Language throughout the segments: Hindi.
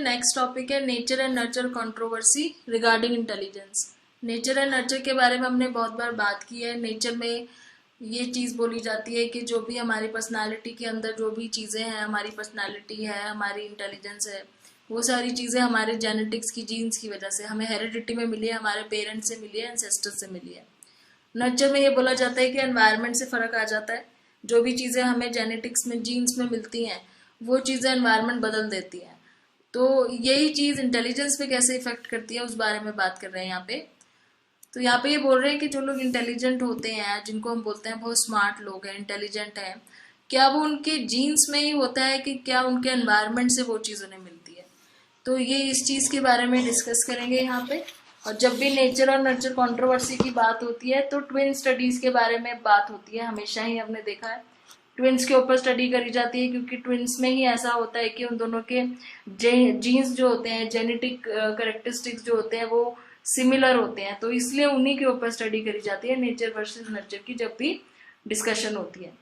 नेक्स्ट टॉपिक है nature and nurture controversy regarding intelligence. Nature and nurture के बारे में हमने बहुत बार बात की है। नेचर में ये चीज़ बोली जाती है कि जो भी हमारी पर्सनालिटी के अंदर जो भी चीज़ें हैं, हमारी पर्सनालिटी है, हमारी इंटेलिजेंस है, वो सारी चीज़ें हमारे जेनेटिक्स की जीन्स की वजह से हमें हेरिडिटी में मिली है, हमारे पेरेंट्स से मिली है, एंसेस्टर्स से मिली है। नर्चर में ये बोला जाता है कि एनवायरनमेंट से फ़र्क आ जाता है। जो भी चीज़ें हमें जेनेटिक्स में जीन्स में मिलती हैं वो चीज़ें एनवायरनमेंट बदल देती हैं। तो यही चीज़ इंटेलिजेंस पे कैसे इफेक्ट करती है उस बारे में बात कर रहे हैं यहाँ पे। तो यहाँ पे ये बोल रहे हैं कि जो लोग इंटेलिजेंट होते हैं, जिनको हम बोलते हैं बहुत स्मार्ट लोग हैं, इंटेलिजेंट हैं, क्या वो उनके जीन्स में ही होता है कि क्या उनके एनवायरनमेंट से वो चीज़ उन्हें मिलती है। तो ये इस चीज़ के बारे में डिस्कस करेंगे यहाँ पे। और जब भी नेचर और नर्चर कंट्रोवर्सी की बात होती है तो ट्विन स्टडीज़ के बारे में बात होती है। हमेशा ही हमने देखा है ट्विन्स के ऊपर स्टडी करी जाती है, क्योंकि ट्विन्स में ही ऐसा होता है कि उन दोनों के जीन्स जो होते हैं, जेनेटिक करेक्टरिस्टिक्स जो होते हैं वो सिमिलर होते हैं। तो इसलिए उन्हीं के ऊपर स्टडी करी जाती है नेचर वर्सेस नर्चर की जब भी डिस्कशन होती है।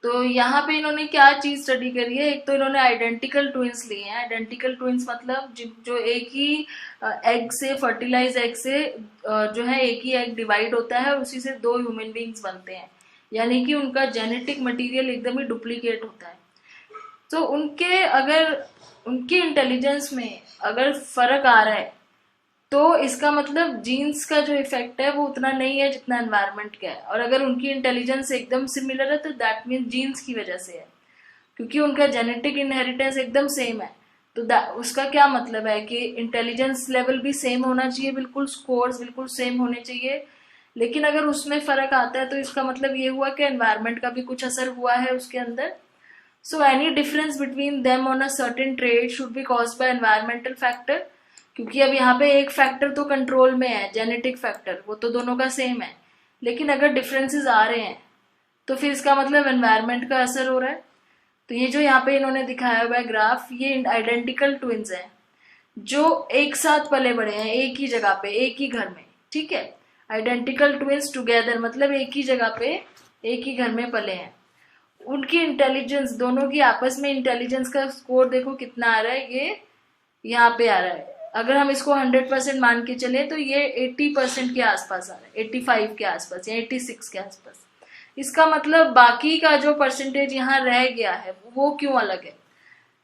तो यहाँ पे इन्होंने क्या चीज स्टडी करी है। एक तो इन्होंने आइडेंटिकल ट्विन्स लिए हैं। आइडेंटिकल ट्विन्स मतलब जो एक ही एग से, फर्टिलाइज एग से जो है एक ही एग डिवाइड होता है और उसी से दो ह्यूमन बींग्स बनते हैं, यानी कि उनका जेनेटिक मटेरियल एकदम ही डुप्लीकेट होता है। तो उनके इंटेलिजेंस में अगर फर्क आ रहा है तो इसका मतलब जीन्स का जो इफेक्ट है वो उतना नहीं है जितना एनवायरनमेंट का है। और अगर उनकी इंटेलिजेंस एकदम सिमिलर है तो दैट मीन्स जीन्स की वजह से है, क्योंकि उनका जेनेटिक इनहेरिटेंस एकदम सेम है। तो उसका क्या मतलब है कि इंटेलिजेंस लेवल भी सेम होना चाहिए, बिल्कुल स्कोर्स बिल्कुल सेम होने चाहिए। लेकिन अगर उसमें फर्क आता है तो इसका मतलब ये हुआ कि एनवायरनमेंट का भी कुछ असर हुआ है उसके अंदर। So any difference between them on a certain trade should be caused by environmental factor, क्योंकि अब यहाँ पे एक फैक्टर तो कंट्रोल में है, जेनेटिक फैक्टर, वो तो दोनों का सेम है। लेकिन अगर डिफरेंसेस आ रहे हैं तो फिर इसका मतलब एनवायरनमेंट का असर हो रहा है। तो ये जो यहाँ पे इन्होंने दिखाया हुआ है ग्राफ, ये आइडेंटिकल ट्विन्स हैं जो एक साथ पले बड़े हैं, एक ही जगह पे, एक ही घर में। ठीक है, आइडेंटिकल ट्विन्स टुगेदर मतलब एक ही जगह पे एक ही घर में पले हैं। उनकी इंटेलिजेंस, दोनों की आपस में इंटेलिजेंस का स्कोर देखो कितना आ रहा है, ये यहाँ पे आ रहा है। अगर हम इसको 100% मान के चले तो ये 80% के आसपास आ रहा है, 85 के आसपास या 86 के आसपास। इसका मतलब बाकी का जो परसेंटेज यहाँ रह गया है वो क्यों अलग है।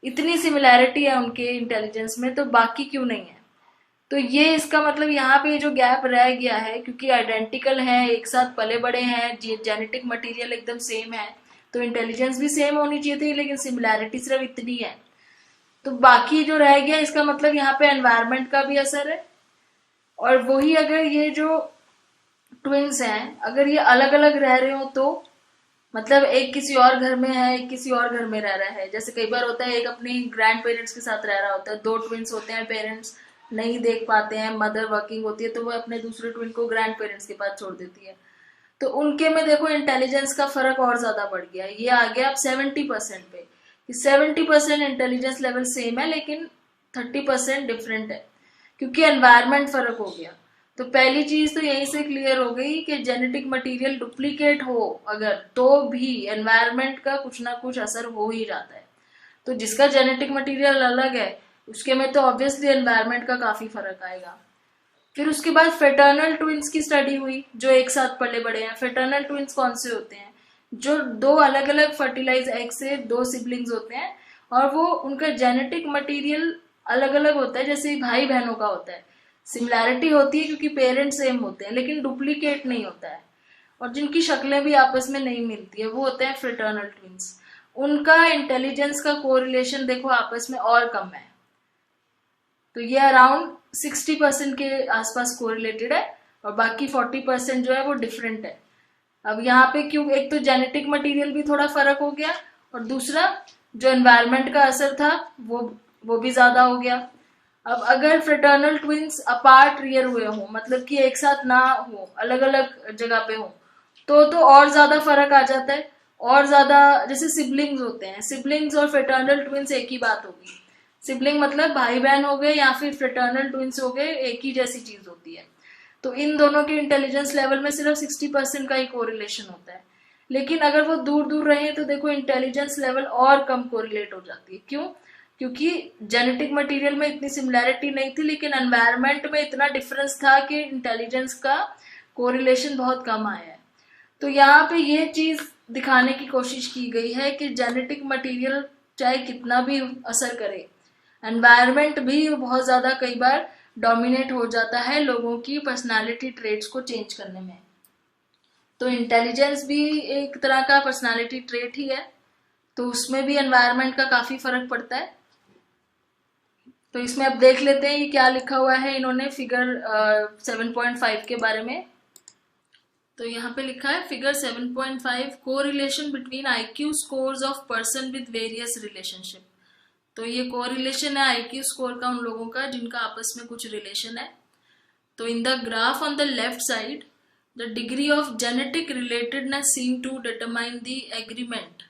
इतनी सिमिलैरिटी है उनके इंटेलिजेंस में, तो बाकी क्यों नहीं है। तो ये इसका मतलब यहाँ पे जो गैप रह गया है, क्योंकि आइडेंटिकल है, एक साथ पले बड़े हैं, जेनेटिक मटेरियल एकदम सेम है, तो इंटेलिजेंस भी सेम होनी चाहिए थी, लेकिन सिमिलैरिटी सिर्फ इतनी है। तो बाकी जो रह गया इसका मतलब यहाँ पे एनवायरनमेंट का भी असर है। और वही अगर ये जो ट्विन्स हैं अगर ये अलग अलग रह रहे हो तो मतलब एक किसी और घर में है, एक किसी और घर में रह रहा है। जैसे कई बार होता है एक अपनी ग्रैंड पेरेंट्स के साथ रह रहा होता है, दो ट्विन्स होते हैं, पेरेंट्स नहीं देख पाते हैं, मदर वर्किंग होती है तो वो अपने दूसरे ट्विन को ग्रैंड पेरेंट्स के पास छोड़ देती है। तो उनके में देखो इंटेलिजेंस का फर्क और ज्यादा बढ़ गया। ये आ गया अब 70% पे, 70% इंटेलिजेंस लेवल सेम है लेकिन 30% डिफरेंट है, क्योंकि एनवायरनमेंट फर्क हो गया। तो पहली चीज तो यहीं से क्लियर हो गई कि जेनेटिक मटेरियल डुप्लीकेट हो अगर, तो भी एनवायरनमेंट का कुछ ना कुछ असर हो ही जाता है। तो जिसका जेनेटिक मटेरियल अलग है उसके में तो ऑब्वियसली एनवायरनमेंट का काफी फर्क आएगा। फिर उसके बाद फेटर्नल ट्विन्स की स्टडी हुई जो एक साथ पले बड़े हैं। फेटर्नल ट्विन्स कौन से होते हैं? जो दो अलग अलग फर्टिलाइज एग से दो सिबलिंग्स होते हैं और वो उनका जेनेटिक मटेरियल अलग अलग होता है, जैसे भाई बहनों का होता है। सिमिलैरिटी होती है क्योंकि पेरेंट्स सेम होते हैं, लेकिन डुप्लीकेट नहीं होता है। और जिनकी शक्लें भी आपस में नहीं मिलती है वो होते हैं फ्रेटर्नल ट्विन्स। उनका इंटेलिजेंस का कोरिलेशन देखो आपस में और कम है, तो ये अराउंड 60% के आसपास कोरिलेटेड है और बाकी 40% जो है वो डिफरेंट है। अब यहाँ पे क्यों, एक तो जेनेटिक मटेरियल भी थोड़ा फर्क हो गया और दूसरा जो एनवायरनमेंट का असर था वो भी ज्यादा हो गया। अब अगर फ्रेटर्नल ट्विन्स अपार्ट रियर हुए हों, मतलब कि एक साथ ना हो, अलग अलग जगह पे हो, तो और ज्यादा फर्क आ जाता है। और ज्यादा, जैसे सिबलिंग्स होते हैं, सिबलिंग्स और फ्रेटर्नल ट्विन्स एक ही बात होगी। सिबलिंग मतलब भाई बहन हो गए या फिर फ्रेटर्नल ट्विन्स हो गए, एक ही जैसी चीज होती है। तो इन दोनों के इंटेलिजेंस लेवल में सिर्फ 60% का ही कोरिलेशन होता है। लेकिन अगर वो दूर दूर रहे तो देखो इंटेलिजेंस लेवल और कम कोरिलेट हो जाती है। क्यों? क्योंकि जेनेटिक मटेरियल में इतनी सिमिलैरिटी नहीं थी, लेकिन एनवायरनमेंट में इतना डिफरेंस था कि इंटेलिजेंस का कोरिलेशन बहुत कम आया है। तो यहाँ पे ये चीज दिखाने की कोशिश की गई है कि जेनेटिक मटेरियल चाहे कितना भी असर करे, एनवायरनमेंट भी बहुत ज्यादा कई बार डोमिनेट हो जाता है लोगों की पर्सनालिटी ट्रेट्स को चेंज करने में। तो इंटेलिजेंस भी एक तरह का पर्सनालिटी ट्रेट ही है, तो उसमें भी एनवायरनमेंट का काफी फर्क पड़ता है। तो इसमें अब देख लेते हैं ये क्या लिखा हुआ है इन्होंने फिगर 7.5 के बारे में। तो यहाँ पे लिखा है figure 7.5 correlation between IQ scores of person with various relationship. तो ये कोरिलेशन है आईक्यू स्कोर का उन लोगों का जिनका आपस में कुछ रिलेशन है। तो in the graph on the left side the degree of genetic relatedness seem to determine the agreement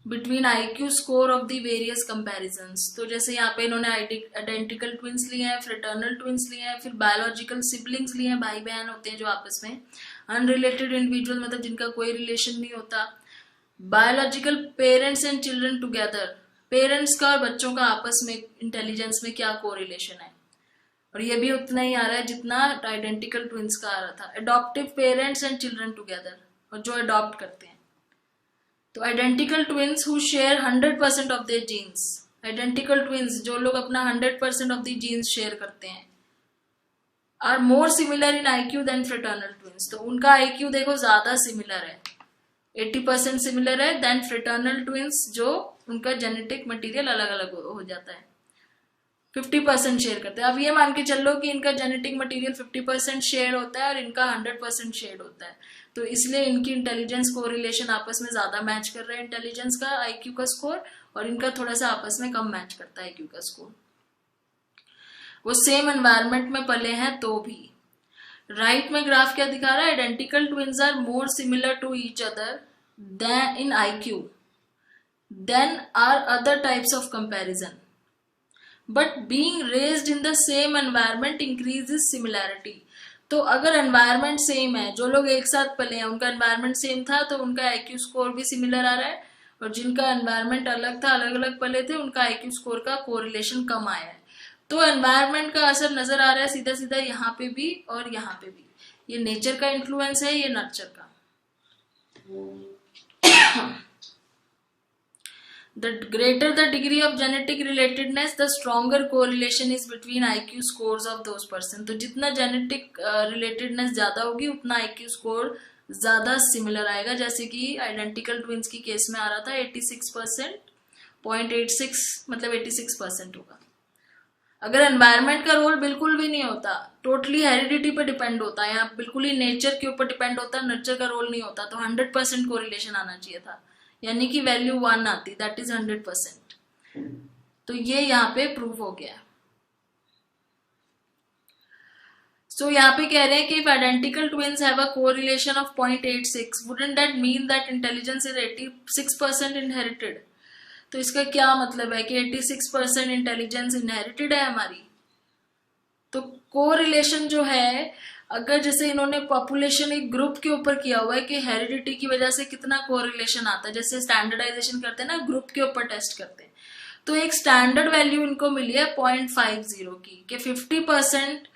between IQ score of the various comparisons. तो जैसे यहाँ पे इन्होंने आइडेंटिकल ट्विंस लिए हैं, फ्रेटर्नल ट्विंस लिए हैं, फिर बायोलॉजिकल सिबलिंग्स लिए हैं, भाई बहन होते हैं जो आपस में, अनरिलेटेड इंडिविजुअल मतलब जिनका कोई रिलेशन नहीं होता, biological parents and children together, parents का और बच्चों का आपस में इंटेलिजेंस में क्या कोरिलेशन है, और ये भी उतना ही आ रहा है जितना आइडेंटिकल ट्विंस का आ रहा था, adoptive parents and children together, और जो अडॉप्ट करते हैं। तो identical twins who share 100% of their genes, identical twins जो लोग अपना 100% ऑफ द जीन्स शेयर करते हैं, are more similar in IQ than fraternal twins. तो उनका आईक्यू देखो ज्यादा सिमिलर है, 80% सिमिलर है देन फ्रेटर्नल ट्विंस जो उनका जेनेटिक मटेरियल अलग अलग हो जाता है, 50% शेयर करते हैं। अब ये मान के चलो कि इनका जेनेटिक मटेरियल 50% शेयर होता है और इनका 100% शेयर होता है, तो इसलिए इनकी इंटेलिजेंस कोरिलेशन आपस में ज्यादा मैच कर रहे हैं इंटेलिजेंस का आईक्यू का स्कोर, और इनका थोड़ा सा आपस में कम मैच करता है आईक्यू का स्कोर। वो सेम एनवायरनमेंट में पले हैं तो भी। राइट में ग्राफ क्या दिखा रहा है, identical twins are more similar to each other than in IQ than are other types of comparison, but being raised in the same environment increases similarity. तो अगर एनवायरनमेंट सेम है, जो लोग एक साथ पले हैं उनका एनवायरनमेंट सेम था तो उनका आईक्यू स्कोर भी सिमिलर आ रहा है, और जिनका एनवायरनमेंट अलग था, अलग अलग पले थे, उनका आईक्यू स्कोर का कोरिलेशन कम आया है। तो एनवायरनमेंट का असर नजर आ रहा है सीधा सीधा यहाँ पे भी और यहाँ पे भी। ये नेचर का इन्फ्लुएंस है, ये नर्चर का। The greater the degree of genetic relatedness, the stronger correlation is between IQ scores of those person। तो जितना जेनेटिक रिलेटेडनेस ज्यादा होगी उतना IQ स्कोर ज्यादा सिमिलर आएगा। जैसे कि आइडेंटिकल ट्विंस की केस में आ रहा था 86%, 0.86 मतलब 86% होगा। अगर एनवायरनमेंट का रोल बिल्कुल भी नहीं होता, टोटली हेरिडिटी पर डिपेंड होता है, या बिल्कुल ही नेचर के ऊपर डिपेंड होता है, नर्चर का रोल नहीं होता, तो 100% कोरिलेशन आना चाहिए था, यानी कि वैल्यू 1 आती, दैट इज 100%। तो ये यहाँ पे प्रूव हो गया। सो यहाँ पे कह रहे हैं कि if identical twins have a correlation of 0.86, wouldn't that mean that intelligence is 86% inherited? तो इसका क्या मतलब है कि 86% इंटेलिजेंस इनहेरिटेड है हमारी। तो कोरिलेशन जो है, अगर जैसे इन्होंने पॉपुलेशन एक ग्रुप के ऊपर किया हुआ है कि हेरिडिटी की वजह से कितना कोरिलेशन आता है, जैसे स्टैंडर्डाइजेशन करते हैं ना, ग्रुप के ऊपर टेस्ट करते हैं, तो एक स्टैंडर्ड वैल्यू इनको मिली है 0.50 की, कि 50%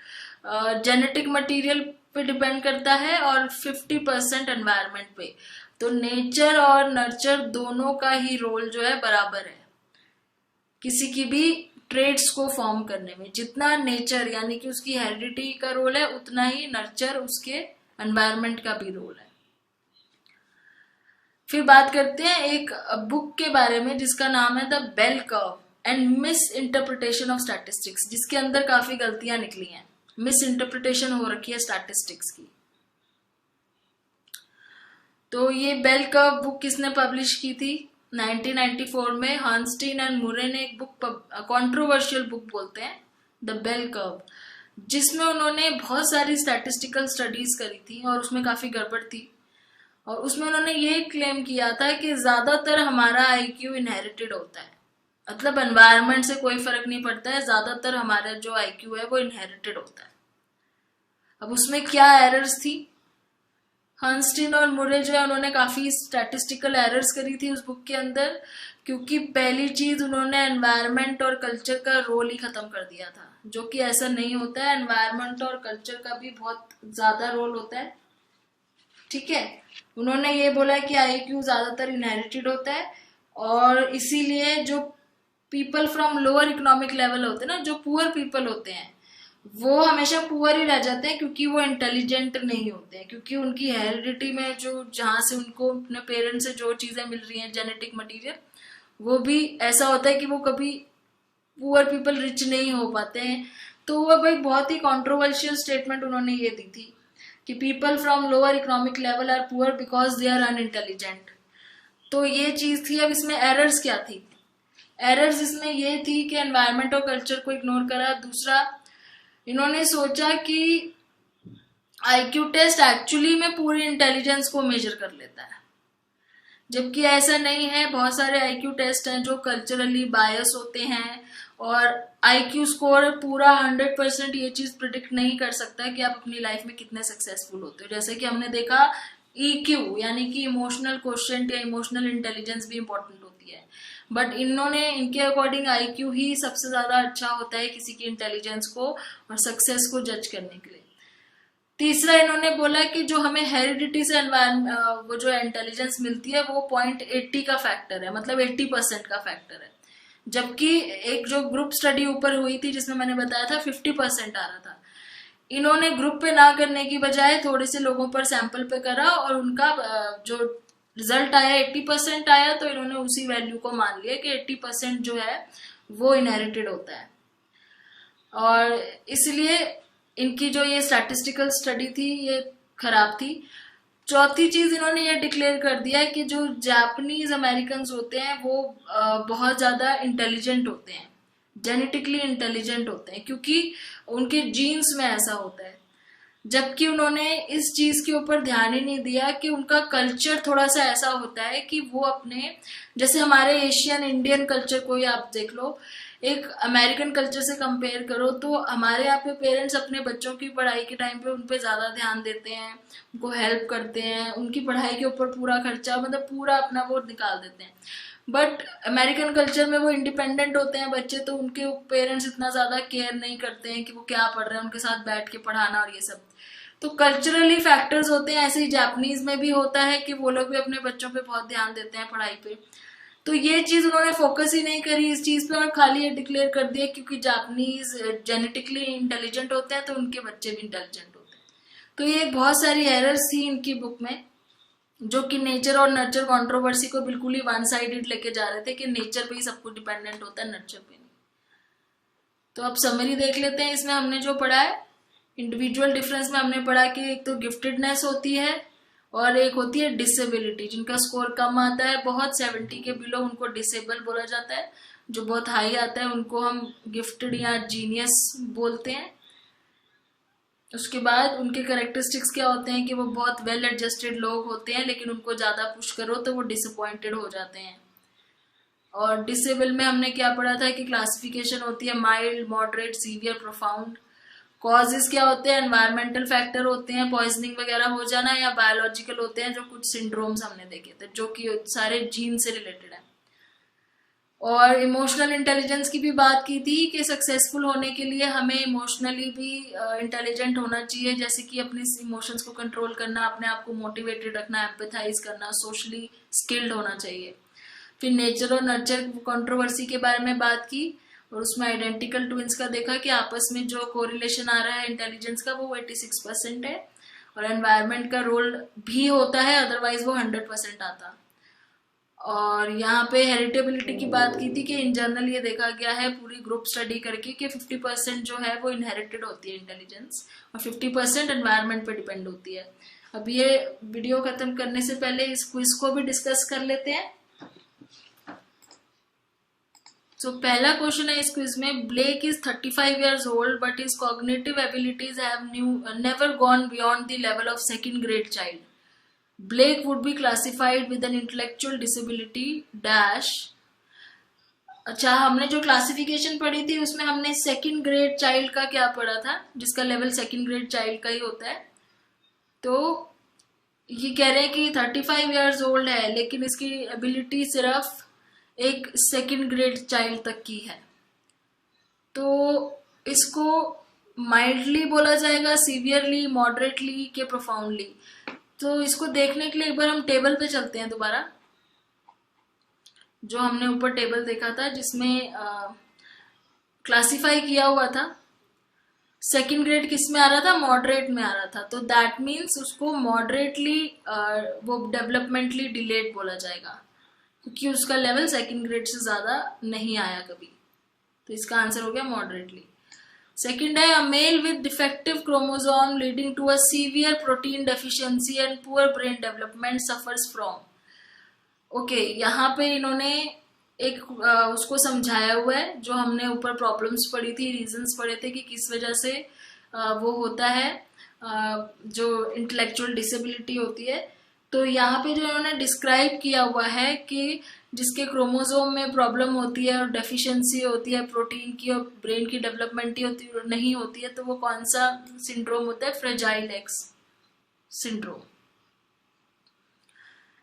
जेनेटिक मटेरियल पे डिपेंड करता है और 50% एनवायरनमेंट पे। तो नेचर और नर्चर दोनों का ही रोल जो है बराबर है किसी की भी ट्रेड्स को फॉर्म करने में। जितना नेचर यानी कि उसकी हेरिडिटी का रोल है, उतना ही नर्चर उसके एनवायरनमेंट का भी रोल है। फिर बात करते हैं एक बुक के बारे में जिसका नाम है the bell curve and misinterpretation of statistics, जिसके अंदर काफी गलतियां निकली हैं, मिस इंटरप्रिटेशन हो रखी है स्टैटिस्टिक्स की। तो ये बेल कर्व बुक किसने पब्लिश की थी 1994 में, हार्नस्टीन एंड मुरे ने एक बुक, कंट्रोवर्शियल बुक बोलते हैं, द बेल कर्व, जिसमें उन्होंने बहुत सारी स्टैटिस्टिकल स्टडीज करी थी और उसमें काफी गड़बड़ थी। और उसमें उन्होंने ये क्लेम किया था कि ज्यादातर हमारा आईक्यू इनहेरिटेड होता है, मतलब एनवायरनमेंट से कोई फर्क नहीं पड़ता है, ज्यादातर हमारा जो आईक्यू है वो इनहेरिटेड होता है। अब उसमें क्या एरर्स थी, हार्नस्टीन और मुरे जो है उन्होंने काफी स्टैटिस्टिकल एरर्स करी थी उस बुक के अंदर, क्योंकि पहली चीज उन्होंने एनवायरनमेंट और कल्चर का रोल ही खत्म कर दिया था, जो कि ऐसा नहीं होता है। एनवायरनमेंट और कल्चर का भी बहुत ज्यादा रोल होता है, ठीक है। उन्होंने ये बोला कि आईक्यू ज्यादातर इनहेरिटेड होता है, और इसीलिए जो people from lower economic level होते हैं ना, जो पुअर पीपल होते हैं, वो हमेशा पुअर ही रह जाते हैं, क्योंकि वो इंटेलिजेंट नहीं होते हैं, क्योंकि उनकी हेरिडिटी में जो जहाँ से उनको अपने पेरेंट्स से जो चीजें मिल रही हैं, जेनेटिक मटेरियल, वो भी ऐसा होता है कि वो कभी पुअर पीपल रिच नहीं हो पाते हैं। तो वो भाई बहुत ही कंट्रोवर्शियल स्टेटमेंट उन्होंने ये दी थी कि people from lower economic level are poor because they are unintelligent. तो ये चीज थी। अब इसमें एरर्स क्या थी? एरर्स इसमें ये थी कि एनवायरनमेंट और कल्चर को इग्नोर करा। दूसरा, इन्होंने सोचा कि आईक्यू टेस्ट एक्चुअली में पूरी इंटेलिजेंस को मेजर कर लेता है, जबकि ऐसा नहीं है। बहुत सारे आईक्यू टेस्ट हैं जो कल्चरली बायस होते हैं, और आईक्यू स्कोर पूरा 100% ये चीज प्रिडिक्ट नहीं कर सकता कि आप अपनी लाइफ में कितने सक्सेसफुल होते हो। जैसे कि हमने देखा ईक्यू यानी कि इमोशनल क्वोशिएंट या इमोशनल इंटेलिजेंस भी इंपॉर्टेंट होती है, बट इनके अकॉर्डिंग आईक्यू ही सबसे ज्यादा अच्छा होता है किसी की इंटेलिजेंस को और सक्सेस को जज करने के लिए। तीसरा, इन्होंने बोला कि जो हमें हेरिडिटी से वो जो इंटेलिजेंस मिलती है वो 0.80 का फैक्टर है, मतलब 80% का फैक्टर है, जबकि एक जो ग्रुप स्टडी ऊपर हुई थी जिसमें मैंने बताया था 50% आ रहा था। इन्होंने ग्रुप पे ना करने की बजाय थोड़े से लोगों पर सैंपल पे करा, और उनका जो रिजल्ट आया 80% आया, तो इन्होंने उसी वैल्यू को मान लिया कि 80% जो है वो इनहेरिटेड होता है। और इसलिए इनकी जो ये स्टैटिस्टिकल स्टडी थी ये खराब थी। चौथी चीज, इन्होंने ये डिक्लेयर कर दिया कि जो जापानीज अमेरिकन होते हैं वो बहुत ज्यादा इंटेलिजेंट होते हैं, जेनेटिकली इंटेलिजेंट होते हैं, क्योंकि उनके जीन्स में ऐसा होता है। जबकि उन्होंने इस चीज के ऊपर ध्यान ही नहीं दिया कि उनका कल्चर थोड़ा सा ऐसा होता है कि वो अपने, जैसे हमारे एशियन इंडियन कल्चर को ही आप देख लो, एक अमेरिकन कल्चर से कंपेयर करो, तो हमारे यहाँ पे पेरेंट्स अपने बच्चों की पढ़ाई के टाइम पे उन पे ज्यादा ध्यान देते हैं, उनको हेल्प करते हैं, उनकी पढ़ाई के ऊपर पूरा खर्चा मतलब पूरा अपना वो निकाल देते हैं। बट अमेरिकन कल्चर में वो इंडिपेंडेंट होते हैं बच्चे, तो उनके पेरेंट्स इतना ज्यादा केयर नहीं करते हैं कि वो क्या पढ़ रहे हैं, उनके साथ बैठ के पढ़ाना और ये सब। तो कल्चरली फैक्टर्स होते हैं। ऐसे ही जापानीज में भी होता है कि वो लोग भी अपने बच्चों पे बहुत ध्यान देते हैं पढ़ाई पे। तो ये चीज उन्होंने फोकस ही नहीं करी इस चीज पे, और खाली ये डिक्लेयर कर दिया क्योंकि जापानीज जेनेटिकली इंटेलिजेंट होते हैं तो उनके बच्चे भी इंटेलिजेंट होते हैं। तो ये बहुत सारी एरर्स थी इनकी बुक में, जो कि नेचर और नर्चर कंट्रोवर्सी को बिल्कुल ही वन साइडेड लेके जा रहे थे कि नेचर पे ही सब कुछ डिपेंडेंट होता है, नर्चर पे नहीं। तो अब समरी देख लेते हैं। इसमें हमने जो पढ़ा है, इंडिविजुअल डिफरेंस में हमने पढ़ा कि एक तो गिफ्टेडनेस होती है और एक होती है डिसेबिलिटी। जिनका स्कोर कम आता है बहुत 70 के बिलो, उनको डिसेबल बोला जाता है। जो बहुत हाई आता है उनको हम गिफ्टेड या जीनियस बोलते हैं। उसके बाद उनके कैरेक्टरिस्टिक्स क्या होते हैं कि वो बहुत वेल एडजस्टेड लोग होते हैं, लेकिन उनको ज्यादा पुश करो तो वो डिसअपॉइंटेड हो जाते हैं। और डिसेबल में हमने क्या पढ़ा था कि क्लासिफिकेशन होती है mild, moderate, severe, profound. Causes क्या होते हैं, एनवायरमेंटल फैक्टर होते हैं, पॉइजनिंग वगैरह हो जाना, या बायोलॉजिकल होते हैं जो कुछ सिंड्रोम्स हमने देखे थे जो कि सारे जीन से रिलेटेड है। और इमोशनल इंटेलिजेंस की भी बात की थी कि सक्सेसफुल होने के लिए हमें इमोशनली भी इंटेलिजेंट होना चाहिए, जैसे कि अपनी इमोशंस को कंट्रोल करना, अपने आप को मोटिवेटेड रखना, एम्पैथाइज करना, सोशली स्किल्ड होना चाहिए। फिर नेचर और नर्चर कंट्रोवर्सी के बारे में बात की, और उसमें आइडेंटिकल ट्विंस का देखा कि आपस में जो कोरिलेशन आ रहा है इंटेलिजेंस का वो 86% है, और एनवायरनमेंट का रोल भी होता है, अदरवाइज वो 100% आता। और यहाँ पे हेरिटेबिलिटी की बात की थी कि इन जनरल ये देखा गया है पूरी ग्रुप स्टडी करके कि 50% जो है वो इनहेरिटेड होती है इंटेलिजेंस, और 50% एनवायरनमेंट पे डिपेंड होती है। अब ये वीडियो खत्म करने से पहले इस क्विज को भी डिस्कस कर लेते हैं। तो पहला क्वेश्चन है इस क्विज में, black is 35 years old but his cognitive abilities have never gone beyond the level of second grade child. Blake would be classified with an intellectual disability dash। अच्छा, हमने जो क्लासिफिकेशन पढ़ी थी उसमें हमने सेकंड ग्रेड चाइल्ड का क्या पढ़ा था, जिसका लेवल सेकंड ग्रेड चाइल्ड का ही होता है। तो ये कह रहे हैं कि 35 years old है, लेकिन इसकी एबिलिटी सिर्फ एक सेकंड ग्रेड चाइल्ड तक की है। तो इसको माइल्डली बोला जाएगा, सीवियरली, मॉडरेटली के प्रोफाउंडली। तो इसको देखने के लिए एक बार हम टेबल पे चलते हैं दोबारा, जो हमने ऊपर टेबल देखा था जिसमें क्लासिफाई किया हुआ था। सेकंड ग्रेड किस में आ रहा था? मॉडरेट में आ रहा था। तो दैट मीन्स उसको मॉडरेटली वो डेवलपमेंटली डिलेड बोला जाएगा, क्योंकि उसका लेवल सेकंड ग्रेड से ज्यादा नहीं आया कभी। तो इसका आंसर हो गया मॉडरेटली। सेकंड है a male with defective chromosome leading to a severe protein deficiency and poor brain development suffers from. Okay, यहाँ पे इन्होंने एक उसको समझाया हुआ है, जो हमने ऊपर प्रॉब्लम्स पढ़ी थी, रीजंस पढ़े थे कि किस वजह से वो होता है, जो इंटेलेक्चुअल डिसेबिलिटी होती है। तो यहाँ पे जो इन्होंने डिस्क्राइब किया हुआ है कि जिसके क्रोमोसोम में प्रॉब्लम होती है और डेफिशिएंसी होती है प्रोटीन की और ब्रेन की डेवलपमेंट नहीं होती है, तो वो कौन सा सिंड्रोम होता है? Fragile x syndrome.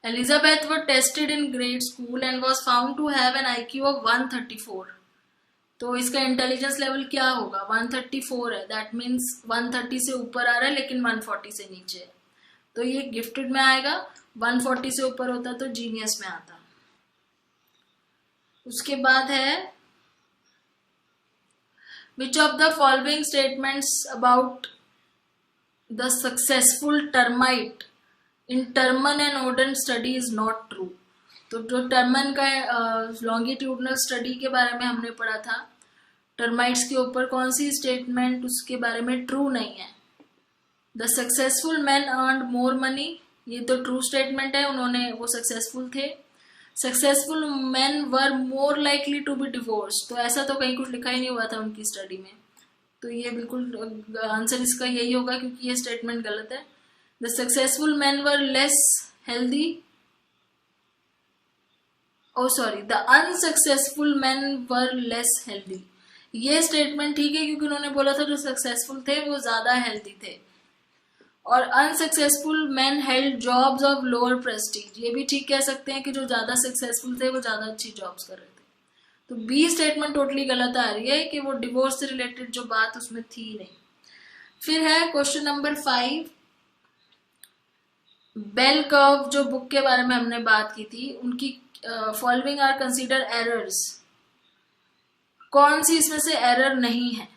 Elizabeth was tested in grade school and was found to have an IQ of 134. तो इसका इंटेलिजेंस लेवल क्या होगा? 134 है, दैट मीन्स 130 से ऊपर आ रहा है लेकिन 140 से नीचे है, तो ये गिफ्टेड में आएगा। 140 से ऊपर होता तो जीनियस में आता। उसके बाद है which of the following statements about the successful termite in Terman and Odean study is not true. तो जो टर्मन का लॉन्गिट्यूडनल स्टडी के बारे में हमने पढ़ा था, टर्माइट्स के ऊपर कौन सी स्टेटमेंट उसके बारे में ट्रू नहीं है? The successful man earned more money, ये तो ट्रू स्टेटमेंट है, उन्होंने वो सक्सेसफुल थे। Successful man were more likely to be divorce, तो ऐसा तो कहीं कुछ लिखा ही नहीं हुआ था उनकी स्टडी में, तो ये बिल्कुल आंसर इसका यही होगा क्योंकि ये स्टेटमेंट गलत है। The successful men were less healthy. Oh sorry, the unsuccessful men were less healthy. ये स्टेटमेंट ठीक है क्योंकि उन्होंने बोला था जो सक्सेसफुल थे वो ज्यादा हेल्दी थे। और unsuccessful man held jobs of lower Prestige, ये भी ठीक कह सकते हैं कि जो ज्यादा सक्सेसफुल थे वो ज्यादा अच्छी जॉब्स कर रहे थे। तो बी स्टेटमेंट टोटली गलत आ रही है कि वो डिवोर्स से रिलेटेड जो बात उसमें थी नहीं। फिर है क्वेश्चन नंबर 5, बेल कर्व जो बुक के बारे में हमने बात की थी, उनकी फॉलोइंग आर कंसीडर एरर्स, कौन सी इसमें से एरर नहीं है?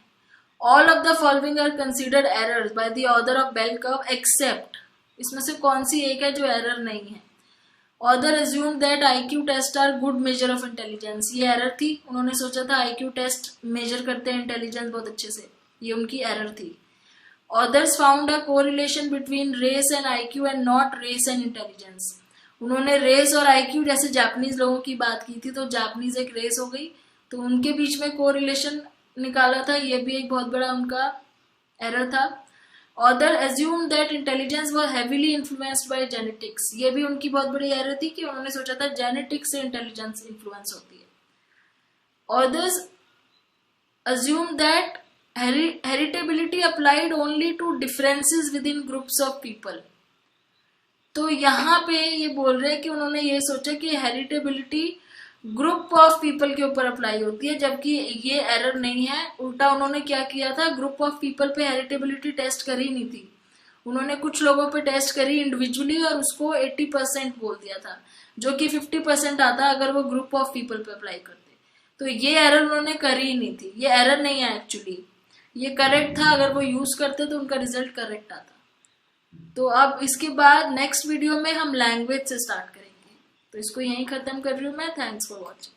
All of the following are considered errors by the author of bell curve except, इसमें से कौन सी एक है जो एरर नहीं है? Author assume that IQ test are good measure of intelligence, ये एरर थी, उन्होंने सोचा था IQ टेस्ट मेजर करते हैं इंटेलिजेंस बहुत अच्छे से, ये उनकी एरर थी। Others found a correlation between race and IQ and not race and intelligence, उन्होंने रेस और IQ जैसे जापानीज लोगों की बात की थी, तो जापानीज एक रेस हो गई, तो उनके बीच में कोरिलेशन निकाला था, ये भी एक बहुत बड़ा उनका एरर था। Other assumed that intelligence was heavily influenced by genetics, ये भी उनकी बहुत बड़ी एरर थी कि उन्होंने सोचा था जेनेटिक्स से इंटेलिजेंस इन्फ्लुएंस होती है। Others assumed that heritability applied only to differences within groups of people, तो यहाँ पे ये बोल रहे हैं कि उन्होंने ये सोचा कि हेरिटेबिलिटी ग्रुप ऑफ पीपल के ऊपर अप्लाई होती है, जबकि ये एरर नहीं है। उल्टा उन्होंने क्या किया था, ग्रुप ऑफ पीपल पे हेरिटेबिलिटी टेस्ट करी नहीं थी, उन्होंने कुछ लोगों पे टेस्ट करी इंडिविजुअली और उसको 80% बोल दिया था, जो कि 50% आता अगर वो ग्रुप ऑफ पीपल पे अप्लाई करते। तो ये एरर उन्होंने करी ही नहीं थी, ये एरर नहीं है एक्चुअली, ये करेक्ट था, अगर वो यूज करते तो उनका रिजल्ट करेक्ट आता। तो अब इसके बाद नेक्स्ट वीडियो में हम लैंग्वेज से स्टार्ट करेंगे, तो इसको यहीं खत्म कर रही हूँ मैं। Thanks for watching.